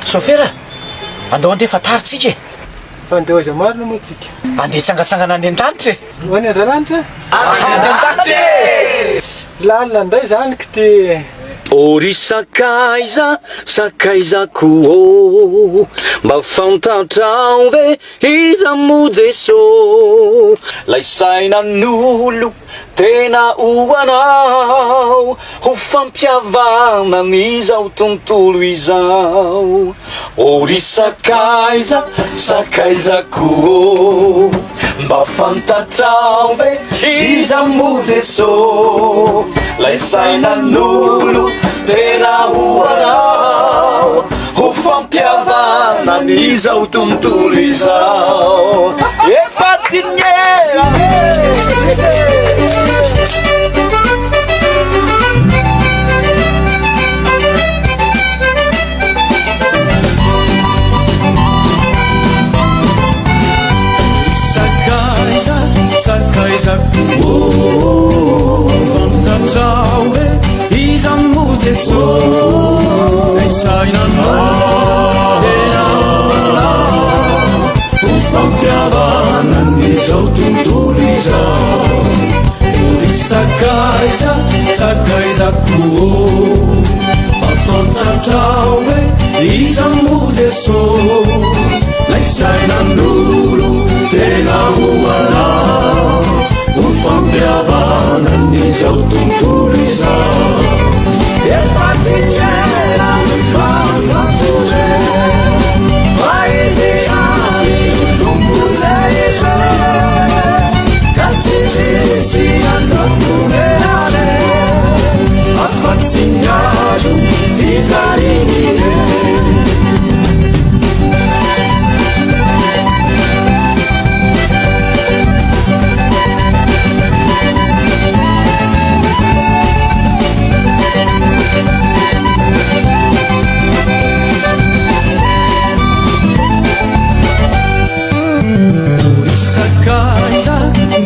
Sofera, andao andefa taritsika e. Andeo aiza marina moa tsika. Andeha tsangatsangana any an-danitra e. Hoany andrananitra? An-danitra e! Lalina indray zany ka ty Ori sakaiza, sakaizako ô mba fantatrao ve iza mo Jesô lay sainan'olo tena hoanao ho fampiavana n'izao tontolo izao. Ori sakaiza, sakaizako ô mba fantatrao ve iza mo Jesô lay sainan'olo tena hoanao ho fampiavana n'izao tontolo izao. Efa tiniera Sakaiza, sakaizako ô fantatrao ve iza mo Jesô lay sainanao tena hoanao ho fampiavana n'izao tontolo izao. Ori sakaiza, sakaizako ô mba fantatrao ve iza mo Jesô lay sainan'olo tena hoanao ho fampiavana n'izao tontolo izao. Efa tiniera ny fantatore fa izy ihany tombole izy ka tsy misy andaponerane afa-tsy ny azo fijariny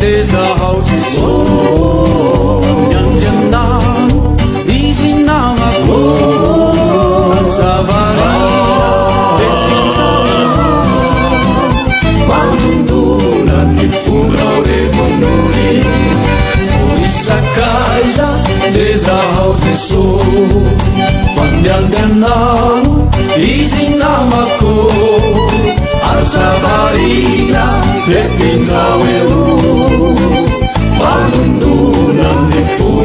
Desahau Jesô miandiandano izy namako azavarina efinjana mandondona ny fonao revon'oli. Ori sakaiza desahau Jesô fa miandiandano izy namako azavarina efinjao eo mandondona ny fonao